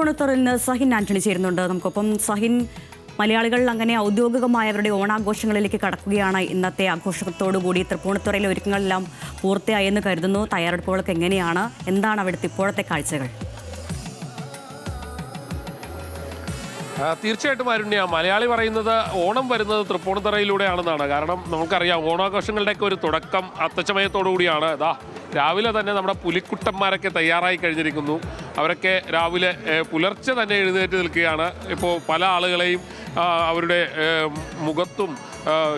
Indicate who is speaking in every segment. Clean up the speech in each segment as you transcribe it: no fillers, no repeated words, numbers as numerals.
Speaker 1: തൃപ്പൂണിത്തുറയിൽ നിന്ന് സഹിൻ ആന്റണി ചേരുന്നുണ്ട്. നമുക്കൊപ്പം സഹിൻ, മലയാളികൾ അങ്ങനെ ഔദ്യോഗികമായ അവരുടെ ഓണാഘോഷങ്ങളിലേക്ക് കടക്കുകയാണ്. ഇന്നത്തെ ആഘോഷത്തോടുകൂടി തൃപ്പൂണിത്തുറയിലെ ഒരുക്കങ്ങളെല്ലാം പൂർത്തിയായെന്ന് കരുതുന്നു. തയ്യാറെടുപ്പുകളൊക്കെ എങ്ങനെയാണ്? എന്താണ് അവിടുത്തെ ഇപ്പോഴത്തെ കാഴ്ചകൾ?
Speaker 2: തീർച്ചയായിട്ടും അരുണ്യ, മലയാളി പറയുന്നത് ഓണം വരുന്നത് തൃപ്പൂണിത്തുറയിലൂടെയാണെന്നാണ്. കാരണം നമുക്കറിയാം ഓണാഘോഷങ്ങളുടെയൊക്കെ ഒരു തുടക്കം അത്തച്ചമയത്തോടുകൂടിയാണ്. രാവിലെ തന്നെ നമ്മുടെ പുലിക്കുട്ടന്മാരൊക്കെ തയ്യാറായി കഴിഞ്ഞിരിക്കുന്നു. അവരൊക്കെ രാവിലെ പുലർച്ചെ തന്നെ എഴുന്നേറ്റ് നിൽക്കുകയാണ്. ഇപ്പോൾ പല ആളുകളെയും അവരുടെ മുഖത്തും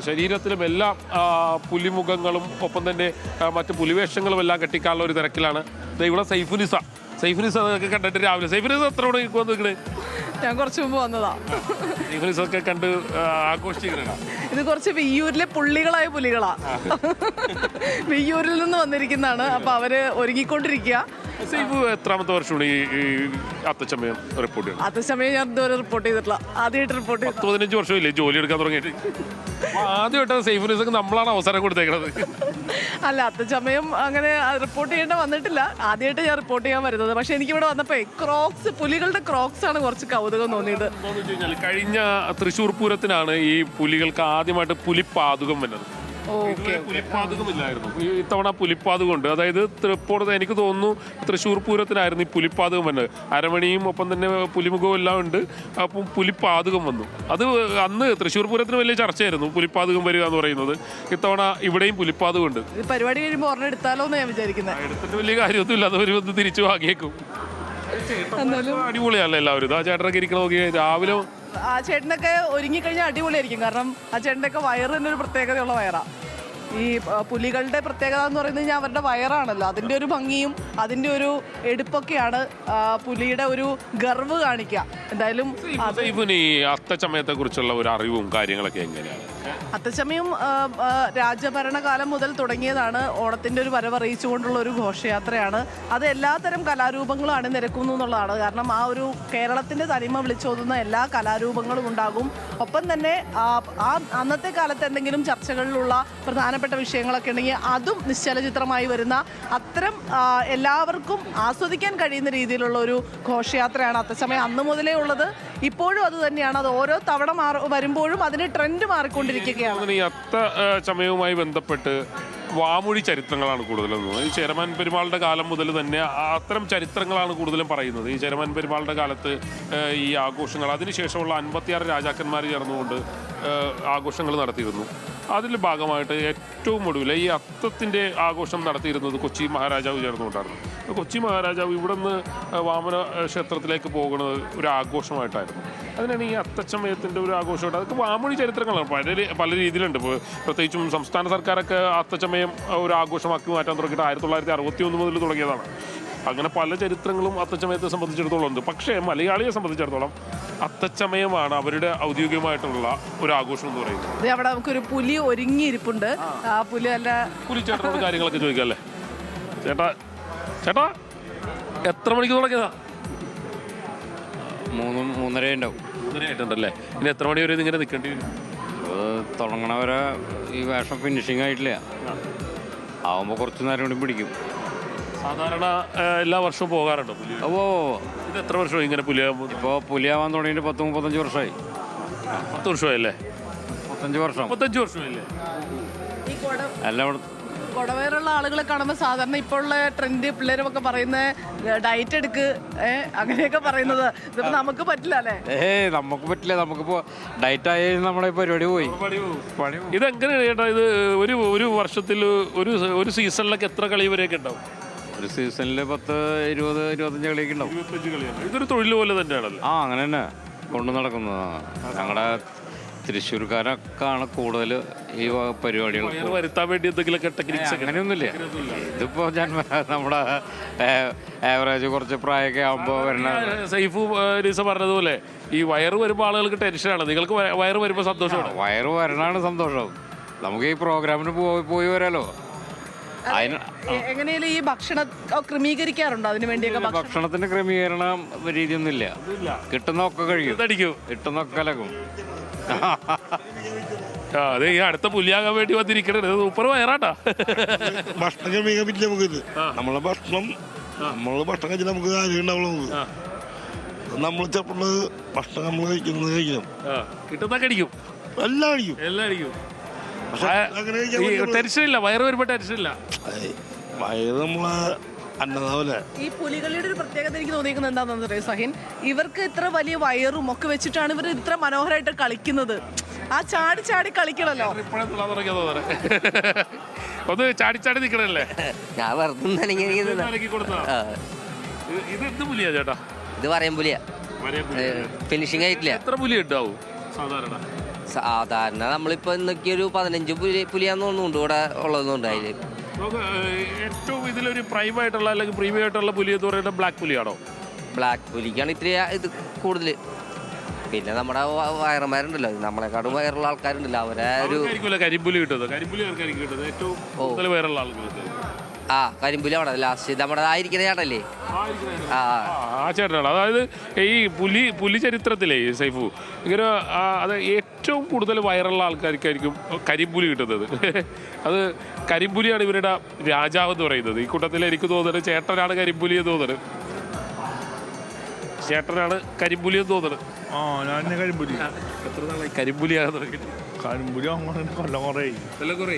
Speaker 2: ശരീരത്തിലുമെല്ലാം പുലിമുഖങ്ങളും ഒപ്പം തന്നെ മറ്റ് പുലിവേഷങ്ങളും എല്ലാം കെട്ടിക്കാനുള്ള ഒരു തിരക്കിലാണ്. ഇവിടെ സൈഫുനിസ അതൊക്കെ കണ്ടിട്ട് രാവിലെ സൈഫുനിസ എത്ര മണിക്ക് വന്ന് നിൽക്കണേ?
Speaker 3: ഞാൻ കുറച്ച് മുമ്പ് വന്നതാ.
Speaker 2: സൈഫുനിസൊക്കെ കണ്ട് ആഘോഷിച്ചിരിക്കണ.
Speaker 3: ഇത് കുറച്ച് വിയ്യൂരിലെ പുള്ളികളായ പുലികളാ. വിയ്യൂരിൽ നിന്ന് വന്നിരിക്കുന്നതാണ്. അപ്പൊ അവര് ഒരുങ്ങിക്കൊണ്ടിരിക്കുക.
Speaker 2: എത്രാമത്തെ വർഷമാണ് ഈ അത്തച്ചമയം റിപ്പോർട്ട് ചെയ്യുന്നത്?
Speaker 3: അത്തച്ചമയം ഞാൻ ഇതുവരെ റിപ്പോർട്ട് ചെയ്തിട്ടില്ല. ആദ്യമായിട്ട് റിപ്പോർട്ട് ചെയ്തു.
Speaker 2: 15 വർഷമില്ലേ ജോലി എടുക്കാൻ തുടങ്ങിയിട്ട്? ആദ്യമായിട്ടാണ് സൈഫുനിസക്ക് നമ്മളാണ് അവസരം കൊടുത്തേക്കുന്നത്.
Speaker 3: അല്ല, അത്തച്ചമയം അങ്ങനെ റിപ്പോർട്ട് ചെയ്യേണ്ട വന്നിട്ടില്ല. ആദ്യമായിട്ട് ഞാൻ റിപ്പോർട്ട് ചെയ്യാൻ വരുന്നത്. പക്ഷെ എനിക്കിവിടെ വന്നപ്പോ പുലികളുടെ ക്രോക്സ് ആണ് കുറച്ച് കൗതുകം തോന്നിയത്.
Speaker 2: കഴിഞ്ഞ തൃശ്ശൂർ പൂരത്തിനാണ് ഈ പുലികൾക്ക് ആദ്യമായിട്ട് പുലിപ്പാതുകം വന്നത്. പുലിപ്പാതുകമില്ലായിരുന്നു. ഇത്തവണ പുലിപ്പാതുകമുണ്ട്. അതായത് എനിക്ക് തോന്നുന്നു തൃശ്ശൂർ പൂരത്തിനായിരുന്നു ഈ പുലിപ്പാതുകം വന്നത്. അരമണിയും ഒപ്പം തന്നെ പുലിമുഖവും എല്ലാം ഉണ്ട്. അപ്പം പുലിപ്പാതുകം വന്നു. അത് അന്ന് തൃശ്ശൂർ പൂരത്തിന് വലിയ ചർച്ചയായിരുന്നു, പുലിപ്പാതുകം വരിക എന്ന് പറയുന്നത്. ഇത്തവണ ഇവിടെയും പുലിപ്പാതുകം ഉണ്ട്.
Speaker 3: പരിപാടി കഴിയുമ്പോൾ ഒരെണ്ണം എടുത്താലോ എന്ന് ഞാൻ വിചാരിക്കുന്നത്.
Speaker 2: എടുത്തിട്ട് വലിയ കാര്യമൊന്നുമില്ല, അതൊരു ഒന്ന് തിരിച്ചു വാങ്ങിയേക്കും. അടിപൊളിയല്ല എല്ലാവരും. ആ ചേട്ടനൊക്കെ ഇരിക്കണ നോക്കി രാവിലെ.
Speaker 3: ആ ചേട്ടനൊക്കെ ഒരുങ്ങിക്കഴിഞ്ഞാൽ അടിപൊളിയായിരിക്കും. കാരണം ആ ചേട്ടൻ്റെ ഒക്കെ വയറ് തന്നെ ഒരു പ്രത്യേകതയുള്ള വയറാ. ഈ പുലികളുടെ പ്രത്യേകത എന്ന് പറയുന്നത് കഴിഞ്ഞാൽ അവരുടെ വയറാണല്ലോ. അതിൻ്റെ ഒരു ഭംഗിയും അതിൻ്റെ ഒരു എടുപ്പൊക്കെയാണ് പുലിയുടെ ഒരു ഗർവ് കാണിക്കുക. എന്തായാലും
Speaker 2: ഈ അത്തച്ചമയത്തെ കുറിച്ചുള്ള ഒരു അറിവും കാര്യങ്ങളൊക്കെ എങ്ങനെയാണ്?
Speaker 3: അത്തച്ചമയം രാജഭരണകാലം മുതൽ തുടങ്ങിയതാണ്. ഓണത്തിൻ്റെ ഒരു വരവറിയിച്ചുകൊണ്ടുള്ള ഒരു ഘോഷയാത്രയാണ്. അത് എല്ലാത്തരം കലാരൂപങ്ങളും അണിനിരക്കുന്നു എന്നുള്ളതാണ്. കാരണം ആ ഒരു കേരളത്തിൻ്റെ തനിമ വിളിച്ചോതുന്ന എല്ലാ കലാരൂപങ്ങളും ഉണ്ടാകും. ഒപ്പം തന്നെ അന്നത്തെ കാലത്ത് എന്തെങ്കിലും ചർച്ചകളിലുള്ള പ്രധാനപ്പെട്ട വിഷയങ്ങളൊക്കെ ഉണ്ടെങ്കിൽ അതും നിശ്ചലചിത്രമായി വരുന്ന അത്തരം എല്ലാവർക്കും ആസ്വദിക്കാൻ കഴിയുന്ന രീതിയിലുള്ള ഒരു ഘോഷയാത്രയാണ് അത്തച്ചമയം അന്ന് മുതലേ ഉള്ളത്. ഇപ്പോഴും അത് തന്നെയാണ്. അത് ഓരോ തവണ വരുമ്പോഴും അതിന് ട്രെൻഡ് മാറിക്കൊണ്ടിരിക്കുകയാണ്.
Speaker 2: ഈ അത്തച്ചമയവുമായി ബന്ധപ്പെട്ട് വാമൊഴി ചരിത്രങ്ങളാണ് കൂടുതലും. ഈ ചേരമാൻ പെരുമാളുടെ കാലം മുതൽ തന്നെ അത്തരം ചരിത്രങ്ങളാണ് കൂടുതലും പറയുന്നത്. ഈ ചേരമാൻ പെരുമാളുടെ കാലത്ത് ഈ ആഘോഷങ്ങൾ, അതിനുശേഷമുള്ള 56 രാജാക്കന്മാർ ചേർന്നുകൊണ്ട് ആഘോഷങ്ങൾ നടത്തിയിരുന്നു. അതിൻ്റെ ഭാഗമായിട്ട് ഏറ്റവും ഒടുവിൽ ഈ അത്തത്തിൻ്റെ ആഘോഷം നടത്തിയിരുന്നത് കൊച്ചി മഹാരാജാവ് ചേർന്നുകൊണ്ടായിരുന്നു. കൊച്ചി മഹാരാജാവ് ഇവിടെ നിന്ന് വാമന ക്ഷേത്രത്തിലേക്ക് പോകുന്നത് ഒരു ആഘോഷമായിട്ടായിരുന്നു. അതിനാണ് ഈ അത്തച്ചമയത്തിൻ്റെ ഒരു ആഘോഷമായിട്ട്. അതൊക്കെ വാമൊഴി ചരിത്രങ്ങളാണ്. പല രീതിയിലുണ്ട്. ഇപ്പോൾ പ്രത്യേകിച്ചും സംസ്ഥാന സർക്കാരൊക്കെ അത്തച്ചമയം ഒരു ആഘോഷമാക്കി മാറ്റാൻ തുടങ്ങിയിട്ട് 1961 മുതൽ തുടങ്ങിയതാണ്. അങ്ങനെ പല ചരിത്രങ്ങളും അത്തച്ചമയത്തെ സംബന്ധിച്ചിടത്തോളം ഉണ്ട്. പക്ഷേ മലയാളിയെ സംബന്ധിച്ചിടത്തോളം അത്തച്ചമയമാണ് അവരുടെ ഔദ്യോഗികമായിട്ടുള്ള ഒരു ആഘോഷം എന്ന് പറയുന്നത്.
Speaker 3: അവിടെ നമുക്കൊരു പുലി ഒരുങ്ങിയിരിപ്പുണ്ട്. ആ പുലി
Speaker 2: ചേട്ടനോട് കാര്യങ്ങളൊക്കെ ചോദിക്കാം അല്ലേ? ചേട്ടാ എത്ര മണിക്ക് തുടങ്ങിയതാ?
Speaker 4: 3:30 ഉണ്ടാവും.
Speaker 2: 3:30 ആയിട്ടുണ്ടല്ലേ? ഇനി എത്ര മണി വരെ ഇതിങ്ങനെ നിൽക്കേണ്ടി വരും?
Speaker 4: തുടങ്ങണവരെ ഈ വേഷം ഫിനിഷിങ് ആയിട്ടില്ല. ആവുമ്പോൾ കുറച്ച് നേരം കൂടി പിടിക്കും.
Speaker 2: സാധാരണ എല്ലാ വർഷവും പോകാറുണ്ടോ പുലി? ഇത് എത്ര വർഷമായി ഇങ്ങനെ പുലിയാകുമ്പോൾ?
Speaker 4: ഇപ്പോൾ പുലിയാവാൻ തുടങ്ങിയിട്ട് 30-35 വർഷമായി.
Speaker 2: 10 വർഷമായല്ലേ?
Speaker 4: 35
Speaker 2: വർഷമായില്ലേ?
Speaker 4: എല്ലാം
Speaker 3: കുടവേറുള്ള ആളുകളെ കാണുമ്പോൾ സാധാരണ ഇപ്പോഴുള്ള ട്രെൻഡ് പിള്ളേരൊക്കെ പറയുന്ന ഡയറ്റ് എടുക്ക് അങ്ങനെയൊക്കെ പറയുന്നത്. ഇതിപ്പോ നമുക്ക് പറ്റില്ല അല്ലേ?
Speaker 4: നമുക്ക് പറ്റില്ല. നമുക്കിപ്പോ ഡയറ്റ് ആയി നമ്മുടെ പരിപാടി പോയി.
Speaker 2: ഇതെങ്ങനെയാണ് ചേട്ടാ? ഇത് ഒരു വർഷത്തിൽ ഒരു സീസണിലൊക്കെ എത്ര കളി വരെയൊക്കെ ഉണ്ടാവും?
Speaker 4: ഒരു സീസണിൽ 10-20-25 കളിയൊക്കെ ഉണ്ടാവും.
Speaker 2: ഇതൊരു തൊഴിൽ പോലെ തന്നെയാണല്ലോ.
Speaker 4: അങ്ങനെ തന്നെ കൊണ്ടു നടക്കുന്നത്. ഞങ്ങളുടെ തൃശ്ശൂർക്കാരൊക്കെയാണ് കൂടുതൽ ഈ പരിപാടികൾ
Speaker 2: വരുത്താൻ വേണ്ടി എന്തെങ്കിലുമൊക്കെ ടെക്നിക്സ്?
Speaker 4: അങ്ങനെയൊന്നുമില്ല. ഇതിപ്പോ നമ്മുടെ ആവറേജ് കുറച്ച് പ്രായമൊക്കെ ആകുമ്പോൾ വരുന്ന.
Speaker 2: സൈഫു പറഞ്ഞതുപോലെ ഈ വയറ് വരുമ്പോൾ ആളുകൾക്ക് ടെൻഷനാണ്. നിങ്ങൾക്ക് വയറ് വരുമ്പോൾ സന്തോഷമാണ്?
Speaker 4: വയറ് വരണാണ് സന്തോഷം. നമുക്ക് ഈ പ്രോഗ്രാമിന് പോയി വരാലോ.
Speaker 3: എങ്ങനെയാലും ഈ ഭക്ഷണം ക്രമീകരിക്കാറുണ്ടോ? അതിന് വേണ്ടിയൊക്കെ
Speaker 4: ഭക്ഷണത്തിന്റെ ക്രമീകരണം രീതിയൊന്നുമില്ല. കിട്ടുന്നൊക്കെ കഴിയും, കിട്ടുന്നൊക്കെ കലക്കും.
Speaker 2: അതെ, ഈ അടുത്ത പുലിയാകാൻ വേണ്ടി വന്നിരിക്കണത് സൂപ്പർ വയറാട്ടാ.
Speaker 5: ഭക്ഷണം ക്രമീകരിക്കാൻ പറ്റില്ല. നമുക്ക് നമ്മളെ ഭക്ഷണം കഴിച്ചാൽ നമുക്ക് ആരോഗ്യം ഉണ്ടാവുള്ളൂ. നമ്മൾ ചെപ്പുള്ളത് ഭക്ഷണം നമ്മൾ കഴിക്കണം
Speaker 2: കിട്ടുന്ന കടിക്കും,
Speaker 5: എല്ലാം കഴിക്കും.
Speaker 2: എല്ലാം അടിക്കും.
Speaker 5: പക്ഷെ അങ്ങനെ കഴിക്കാൻ പറ്റുന്നത്
Speaker 2: ടെൻഷനില്ല, വയറ് വരുമ്പോൾ ടെൻഷനില്ല.
Speaker 5: വയറ് നമ്മളെ അന്നതാവല്ലേ.
Speaker 3: ഈ പുലികളിയുടെ ഒരു പ്രത്യേകത എനിക്ക് തോന്നിയിരിക്കുന്നത് എന്താണെന്ന് അറിയാം സഹിൻ, ഇവർക്ക് ഇത്ര വലിയ വയറും ഒക്കെ വെച്ചിട്ടാണ് ഇവർ ഇത്ര മനോഹരമായിട്ട് കളിക്കുന്നത്. ആ ചാടി ചാടി കളിക്കണല്ലോ.
Speaker 2: ഇപ്പോഴേ തുള്ളാൻ തുടങ്ങിയ തോന്നണേ. ഒന്ന് ചാടി ചാടി നിൽക്കണല്ലേ.
Speaker 6: ഞാൻ വെറുതെ
Speaker 2: അലക്കി കൊടുത്താ. ഇത് എന്ത് പുലിയാ ചേട്ടാ?
Speaker 6: ഇത് പറയാൻ പുലിയ, ഫിനിഷിംഗ് ആയിട്ടില്ല.
Speaker 2: എത്ര പുലി ഉണ്ടാവും സാധാരണ?
Speaker 6: സാധാരണ നമ്മളിപ്പോ ഇന്നൊക്കെ ഒരു 15 പുലിയാന്ന് തോന്നുന്നുണ്ട് ഇവിടെ ഉള്ളതെന്നുണ്ടായില്ല.
Speaker 2: നമുക്ക് ഏറ്റവും ഇതിലൊരു പ്രൈം ആയിട്ടുള്ള അല്ലെങ്കിൽ പ്രീമിയം ആയിട്ടുള്ള പുലി എന്ന് പറയുന്നത് ബ്ലാക്ക് പുലിയാണോ?
Speaker 6: ബ്ലാക്ക് പുലിക്കാണ് ഇത്തിരി ഇത് കൂടുതൽ. പിന്നെ നമ്മുടെ വയറന്മാരുണ്ടല്ലോ, നമ്മളെക്കാളും വയറുള്ള ആൾക്കാരുണ്ടല്ലോ, അവരെ ഒരു
Speaker 2: കരിമ്പുലി കിട്ടുന്നത്. കരിമ്പുലി ആർക്കായിരിക്കും കിട്ടുന്നത്? ഏറ്റവും കൂടുതൽ വയറുള്ള ആളുകൾക്ക്.
Speaker 6: കരിമ്പുലി അവിടെ ലാസ്റ്റ് നമ്മുടെ ആയിരിക്കുന്ന ചേട്ടല്ലേ.
Speaker 2: ആ ചേട്ടനാണ്. അതായത് ഈ പുലി ചരിത്രത്തിലേ സൈഫു ഇങ്ങനെ അത് ഏറ്റവും കൂടുതൽ വയറുള്ള ആൾക്കാർക്കായിരിക്കും കരിമ്പുലി കിട്ടുന്നത്. അത് കരിമ്പുലിയാണ് ഇവരുടെ രാജാവ് എന്ന് പറയുന്നത്. ഈ കൂട്ടത്തിൽ എനിക്ക് തോന്നുന്നത് ചേട്ടനാണ് കരിമ്പുലി എന്ന് തോന്നുന്നത്. ചേട്ടനാണ് കരിമ്പുലി എന്ന് തോന്നുന്നത്.
Speaker 5: ഞാൻ കരിമ്പുലി.
Speaker 2: എത്ര നാളായി കരിമ്പുലിയാണെന്ന് തുടങ്ങിയിട്ട്?
Speaker 5: കരിമ്പുലി അങ്ങനെ കൊല്ലം കുറേ.
Speaker 2: എല്ലാം കുറേ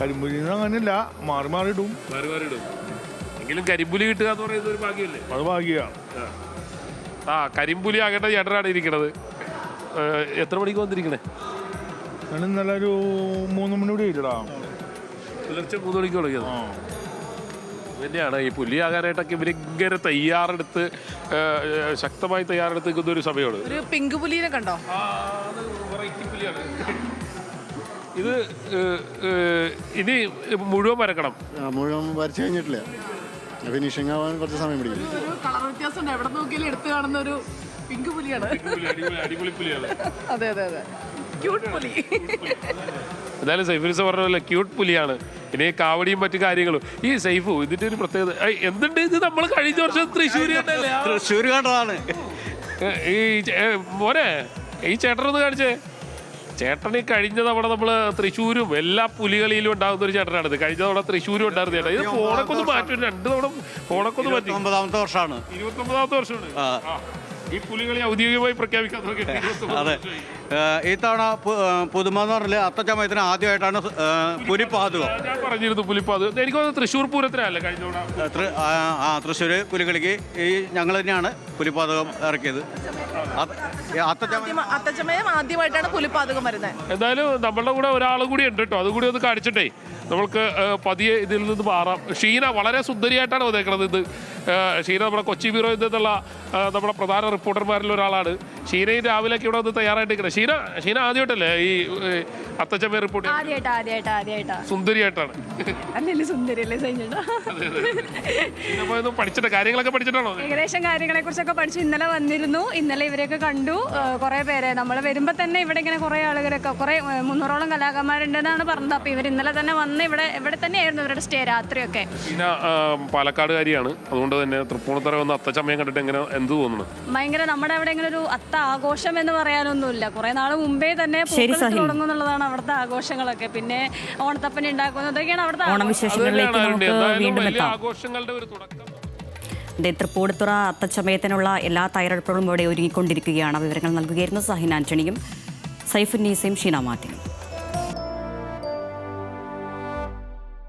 Speaker 5: കരിമ്പുലി അങ്ങനെയല്ല, മാറി മാറിയിടും.
Speaker 2: എങ്കിലും കരിമ്പുലി കിട്ടുക എന്ന് പറയുന്നത് ഒരു ഭാഗ്യമല്ലേ?
Speaker 5: അത് ഭാഗ്യമാണ്.
Speaker 2: കരിമ്പുലി ആകേണ്ട ചേട്ടനാണ് ഇരിക്കണത്. എത്ര മണിക്ക് വന്നിരിക്കണേ?
Speaker 5: ഞാൻ ഇന്നലെ ഒരു 3 മണി കൂടി ഇല്ലടാ.
Speaker 2: പുലർച്ചെ 3 മണിക്ക് തുടങ്ങിയത് തന്നെയാണ്. ഈ പുലിയാകാനായിട്ടൊക്കെ ഇവരിങ്ങനെ തയ്യാറെടുത്ത് ശക്തമായി തയ്യാറെടുത്ത് നിൽക്കുന്ന ഒരു സമയമാണ്.
Speaker 3: ഒരു പിങ്ക് പുലിനെ കണ്ടോ?
Speaker 2: ഇത് ഇനി മുഴുവൻ വരക്കണം.
Speaker 7: മുഴുവൻ വരച്ചു കഴിഞ്ഞിട്ടില്ല, ഫിനിഷിംഗ് ആവാൻ കുറച്ച് സമയം പിടിക്കും.
Speaker 3: ഒരു കളർ വ്യത്യാസം ഉണ്ട്, എവിടെ നോക്കിയാലും എടുത്തു കാണുന്ന ഒരു പിങ്ക് പുലിയാണ്.
Speaker 2: അടിപൊളി പുലിയാണ്.
Speaker 3: അതെ അതെ അതെ, ക്യൂട്ട് പുലി.
Speaker 2: എന്തായാലും സൈഫുലിസ പറഞ്ഞ പോലെ ക്യൂട്ട് പുലിയാണ്. ഇനി കാവടിയും മറ്റു കാര്യങ്ങളും. ഈ സൈഫു ഇതിന്റെ ഒരു പ്രത്യേകത എന്തുണ്ട്? ഇത് നമ്മൾ കഴിഞ്ഞ വർഷം തൃശ്ശൂർ
Speaker 4: കണ്ടതാണ്.
Speaker 2: ഈ മോനെ ഈ ചേട്ടനൊന്ന് കാണിച്ചേ. ചേട്ടൻ ഈ കഴിഞ്ഞ തവണ നമ്മൾ തൃശ്ശൂരും എല്ലാ പുലികളിലും ഉണ്ടാകുന്ന ഒരു ചേട്ടനാണിത്. കഴിഞ്ഞ തവണ തൃശ്ശൂരും ഉണ്ടായിരുന്നു ചേട്ടാ. ഇത് ഫോണൊക്കെ ഒന്ന് മാറ്റും. 2 തവണ ഫോണൊക്കെ ഒന്ന് മാറ്റി.
Speaker 4: 29ാമത്തെ വർഷമാണ്.
Speaker 2: 29ാമത്തെ വർഷമാണ് ഈ പുലികളെ ഔദ്യോഗികമായി പ്രഖ്യാപിക്കാൻ
Speaker 4: അതെ, ഈ തവണ പുതുമ എന്ന് പറഞ്ഞാൽ അത്തച്ചമയത്തിന് ആദ്യമായിട്ടാണ് പുലിപ്പാതുകം.
Speaker 2: ഞാൻ പറഞ്ഞിരുന്നു പുലിപ്പാതുകം. എനിക്ക് തോന്നുന്നു തൃശ്ശൂർ പൂരത്തിനല്ലേ കഴിഞ്ഞ തവണ?
Speaker 4: തൃശ്ശൂർ പുലികളിക്ക് ഈ ഞങ്ങൾ തന്നെയാണ് പുലിപ്പാതുകം ഇറക്കിയത്.
Speaker 3: അത്തച്ചമയം ആദ്യമായിട്ടാണ് പുലിപ്പാതകം വരുന്നത്.
Speaker 2: എന്തായാലും നമ്മളുടെ കൂടെ ഒരാൾ കൂടി ഉണ്ട് കേട്ടോ. അതുകൂടി ഒന്ന് കാണിച്ചിട്ടേ നമുക്ക് പതിയെ ഇതിൽ നിന്ന് മാറാം. ഷീന വളരെ സുന്ദരിയായിട്ടാണ് വന്നേക്കുന്നത്. ഇത് ഷീന നമ്മുടെ കൊച്ചി ബ്യൂറോ എന്നുള്ള നമ്മുടെ പ്രധാന റിപ്പോർട്ടർമാരിൽ ഒരാളാണ്. ഷീനയും രാവിലേക്ക് ഇവിടെ വന്ന് തയ്യാറായിട്ടിരിക്കുന്നത്. ഷീന ആദ്യമായിട്ടല്ലേ ഈ അത്തച്ചമയ റിപ്പോർട്ട്? സുന്ദരിയായിട്ടാണ്. പഠിച്ചിട്ട് കാര്യങ്ങളൊക്കെ പഠിച്ചിട്ടാണോ?
Speaker 8: ഏകദേശം കാര്യങ്ങളെ കുറിച്ചൊക്കെ പഠിച്ചു. ഇന്നലെ വന്നിരുന്നു, ഇന്നലെ ഇവരെയൊക്കെ കണ്ടു. കുറെ പേരെ നമ്മൾ വരുമ്പോൾ തന്നെ ഇവിടെ ഇങ്ങനെ കുറെ ആളുകളൊക്കെ 300ഓളം കലാകാരന്മാരുണ്ടെന്നാണ് പറഞ്ഞത്. അപ്പൊ ഇവർ ഇന്നലെ തന്നെ വന്ന് ഇവിടെ തന്നെയായിരുന്നു ഇവരുടെ സ്റ്റേ രാത്രിയൊക്കെ.
Speaker 2: പിന്നെ പാലക്കാടുകാരിയാണ്, അതുകൊണ്ട് തന്നെ തൃപ്പൂണിത്തുറ വന്ന് അത്തച്ചമയം കണ്ടിട്ട് എങ്ങനെ എന്ത് തോന്നുന്നു?
Speaker 8: ഭയങ്കര നമ്മുടെ അവിടെ ഇങ്ങനെ ഒരു അത്ത ആഘോഷം എന്ന് പറയാനൊന്നുമില്ല. കുറെ നാൾ മുമ്പേ തന്നെ തുടങ്ങും എന്നുള്ളതാണ് അവിടുത്തെ ആഘോഷങ്ങളൊക്കെ. പിന്നെ ഓണത്തപ്പന ഉണ്ടാക്കുന്നതൊക്കെയാണ് അവിടുത്തെ
Speaker 1: ഓണവിശേഷങ്ങളിലേക്ക് നമുക്ക് വീണ്ടും എത്താം.
Speaker 2: ആഘോഷങ്ങളുടെ ഒരു തുടക്കം.
Speaker 1: തൃപ്പൂണിത്തുറ അത്തച്ചമയത്തിനുള്ള എല്ലാ തയ്യാറെടുപ്പുകളും ഇവിടെ ഒരുങ്ങിക്കൊണ്ടിരിക്കുകയാണ്. വിവരങ്ങൾ നൽകുകയായിരുന്നു സഹിൻ ആന്റണിയും സൈഫുന്നീസയും ഷീന മാർട്ടിനും.